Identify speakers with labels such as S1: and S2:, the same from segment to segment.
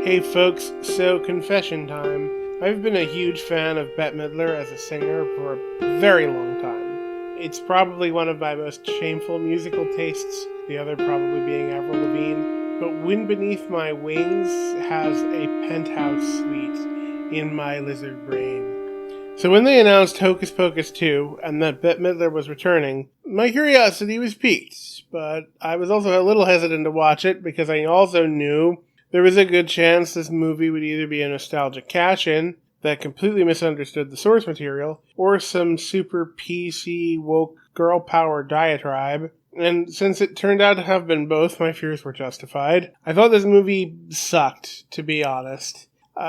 S1: Hey folks, so confession time. I've been a huge fan of Bette Midler as a singer for a very long time. It's probably one of my most shameful musical tastes, the other probably being Avril Lavigne. But Wind Beneath My Wings has a penthouse suite in my lizard brain. So when they announced Hocus Pocus 2 and that Bette Midler was returning, my curiosity was piqued, but I was also a little hesitant to watch it because I also knew there was a good chance this movie would either be a nostalgic cash-in that completely misunderstood the source material, or some super PC woke girl power diatribe. And since it turned out to have been both, my fears were justified. I thought this movie sucked, to be honest.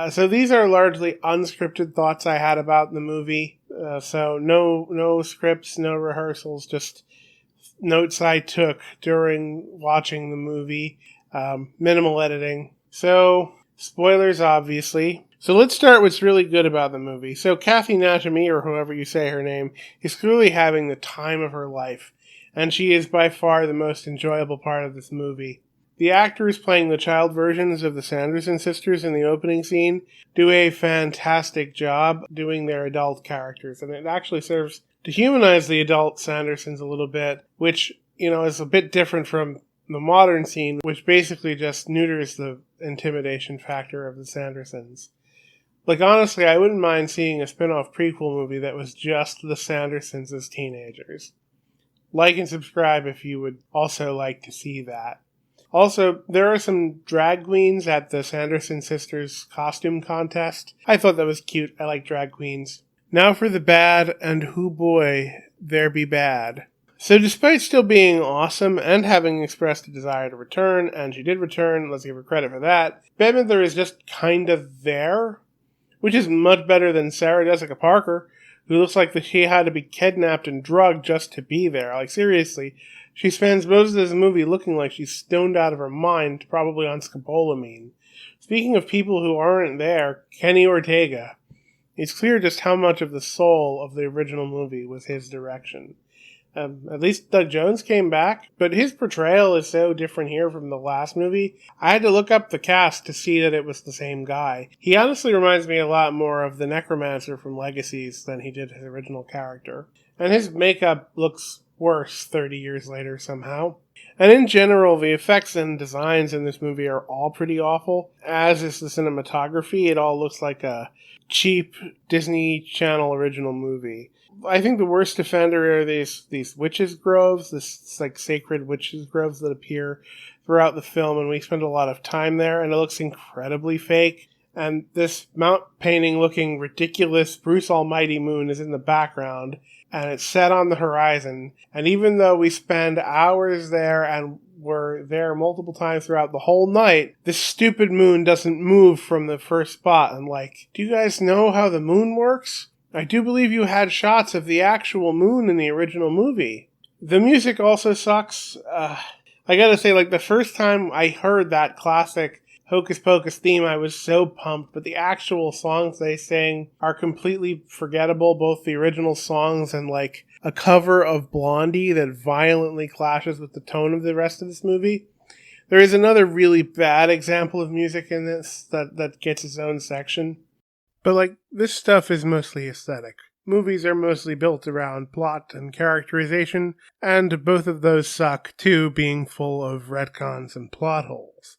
S1: So these are largely unscripted thoughts I had about the movie. So no scripts, no rehearsals, just notes I took during watching the movie. Minimal editing. So, spoilers obviously. So let's start what's really good about the movie. So Kathy Najimy, or however you say her name, is clearly having the time of her life. And she is by far the most enjoyable part of this movie. The actors playing the child versions of the Sanderson sisters in the opening scene do a fantastic job doing their adult characters. And it actually serves to humanize the adult Sandersons a little bit, which, is a bit different from the modern scene, which basically just neuters the intimidation factor of the Sandersons. Like, honestly, I wouldn't mind seeing a spin-off prequel movie that was just the Sandersons as teenagers. Like and subscribe if you would also like to see that. Also, there are some drag queens at the Sanderson sisters costume contest. I thought that was cute. I like drag queens. Now for the bad, and hoo boy, there be bad. So despite still being awesome and having expressed a desire to return, and she did return, let's give her credit for that, Bette Midler is just kind of there, which is much better than Sarah Jessica Parker, who looks like that she had to be kidnapped and drugged just to be there. Like, seriously, she spends most of this movie looking like she's stoned out of her mind, probably on scopolamine. Speaking of people who aren't there, Kenny Ortega. It's clear just how much of the soul of the original movie was his direction. At least Doug Jones came back, but his portrayal is so different here from the last movie. I had to look up the cast to see that it was the same guy. He honestly reminds me a lot more of the Necromancer from Legacies than he did his original character. And his makeup looks worse 30 years later somehow. And in general, the effects and designs in this movie are all pretty awful, as is the cinematography. It all looks like a cheap Disney Channel original movie. I think the worst offender are these witches' groves, this like sacred witches' groves that appear throughout the film, and we spend a lot of time there, and it looks incredibly fake. And this mount painting looking ridiculous Bruce Almighty moon is in the background, and it's set on the horizon. And even though we spend hours there and we're there multiple times throughout the whole night, this stupid moon doesn't move from the first spot. And do you guys know how the moon works? I do believe you had shots of the actual moon in the original movie. The music also sucks. I gotta say, the first time I heard that classic Hocus Pocus theme, I was so pumped, but the actual songs they sing are completely forgettable, both the original songs and a cover of Blondie that violently clashes with the tone of the rest of this movie. There is another really bad example of music in this that gets its own section. But this stuff is mostly aesthetic. Movies are mostly built around plot and characterization, and both of those suck too, being full of retcons and plot holes.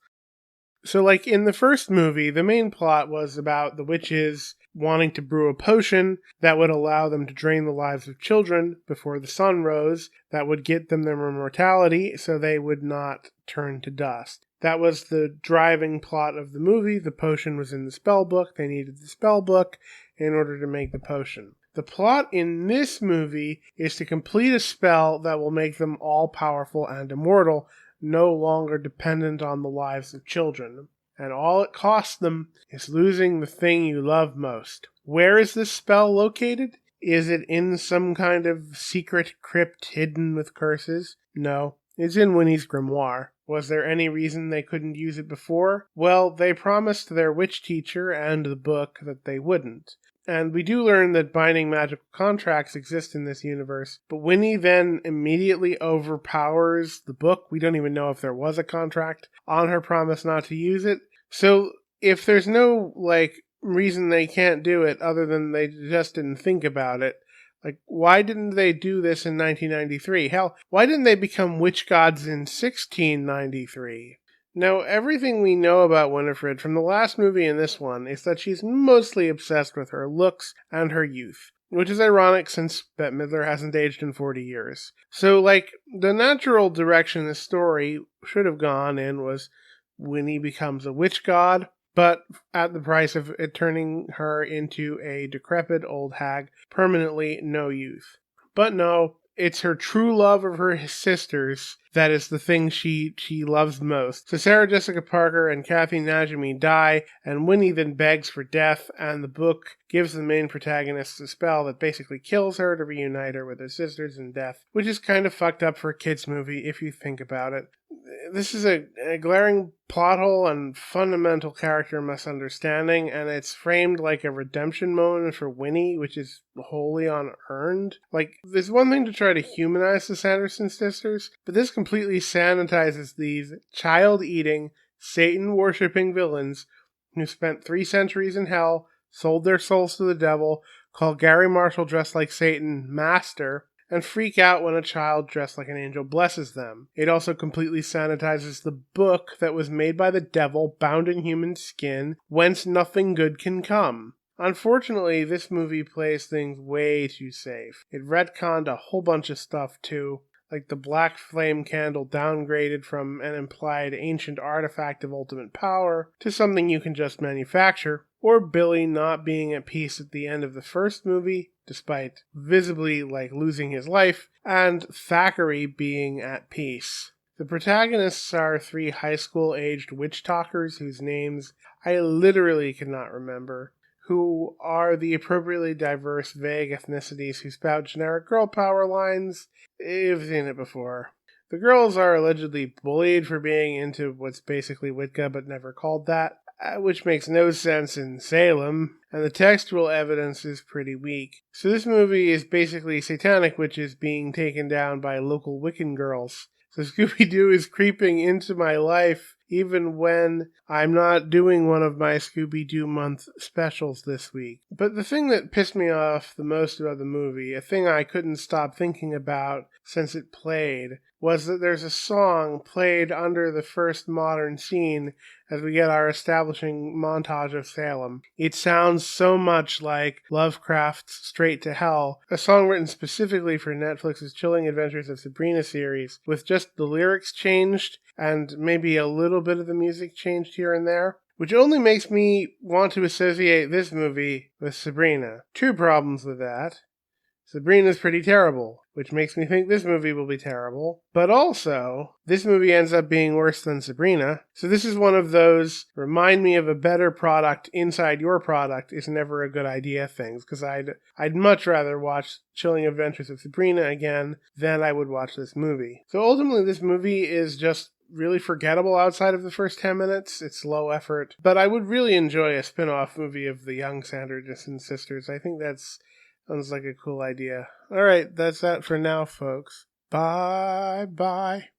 S1: So in the first movie, the main plot was about the witches wanting to brew a potion that would allow them to drain the lives of children before the sun rose, that would get them their immortality so they would not turn to dust. That was the driving plot of the movie. The potion was in the spell book. They needed the spell book in order to make the potion. The plot in this movie is to complete a spell that will make them all-powerful and immortal, no longer dependent on the lives of children. And all it costs them is losing the thing you love most. Where is this spell located? Is it in some kind of secret crypt hidden with curses? No, it's in Winnie's grimoire. Was there any reason they couldn't use it before? Well, they promised their witch teacher and the book that they wouldn't. And we do learn that binding magical contracts exist in this universe, but Winnie then immediately overpowers the book. We don't even know if there was a contract on her promise not to use it. So if there's no, reason they can't do it other than they just didn't think about it, why didn't they do this in 1993? Hell, why didn't they become witch gods in 1693? Now, everything we know about Winifred from the last movie and this one is that she's mostly obsessed with her looks and her youth, which is ironic since Bette Midler hasn't aged in 40 years. So, the natural direction the story should have gone in was Winnie becomes a witch god, but at the price of it turning her into a decrepit old hag, permanently no youth. But no, it's her true love of her sisters that is the thing she loves most. So Sarah Jessica Parker and Kathy Najimy die, and Winnie then begs for death, and the book gives the main protagonist a spell that basically kills her to reunite her with her sisters in death, which is kind of fucked up for a kid's movie if you think about it. This is a glaring plot hole and fundamental character misunderstanding, and it's framed like a redemption moment for Winnie, which is wholly unearned. There's one thing to try to humanize the Sanderson sisters, but this completely sanitizes these child-eating, Satan-worshipping villains who spent 3 centuries in hell, sold their souls to the devil, call Gary Marshall dressed like Satan Master, and freak out when a child dressed like an angel blesses them. It also completely sanitizes the book that was made by the devil, bound in human skin, whence nothing good can come. Unfortunately, this movie plays things way too safe. It retconned a whole bunch of stuff too, like the black flame candle downgraded from an implied ancient artifact of ultimate power to something you can just manufacture, or Billy not being at peace at the end of the first movie, despite visibly losing his life, and Thackeray being at peace. The protagonists are 3 high school aged witch talkers whose names I literally cannot remember, who are the appropriately diverse vague ethnicities who spout generic girl power lines. You've seen it before. The girls are allegedly bullied for being into what's basically Wicca but never called that, which makes no sense in Salem, and the textual evidence is pretty weak. So this movie is basically satanic witches being taken down by local Wiccan girls. So Scooby-Doo is creeping into my life even when I'm not doing one of my Scooby-Doo month specials this week. But the thing that pissed me off the most about the movie, a thing I couldn't stop thinking about since it played, was that there's a song played under the first modern scene as we get our establishing montage of Salem. It sounds so much like Lovecraft's Straight to Hell, a song written specifically for Netflix's Chilling Adventures of Sabrina series, with just the lyrics changed and maybe a little bit of the music changed here and there, which only makes me want to associate this movie with Sabrina. 2 problems with that. Sabrina's pretty terrible, which makes me think this movie will be terrible. But also, this movie ends up being worse than Sabrina. So this is one of those remind me of a better product inside your product is never a good idea things, because I'd much rather watch Chilling Adventures of Sabrina again than I would watch this movie. So ultimately, this movie is just really forgettable outside of the first 10 minutes. It's low effort, but I would really enjoy a spin-off movie of the young Sanderson sisters. I think that's sounds like a cool idea. Alright, that's that for now, folks. Bye-bye.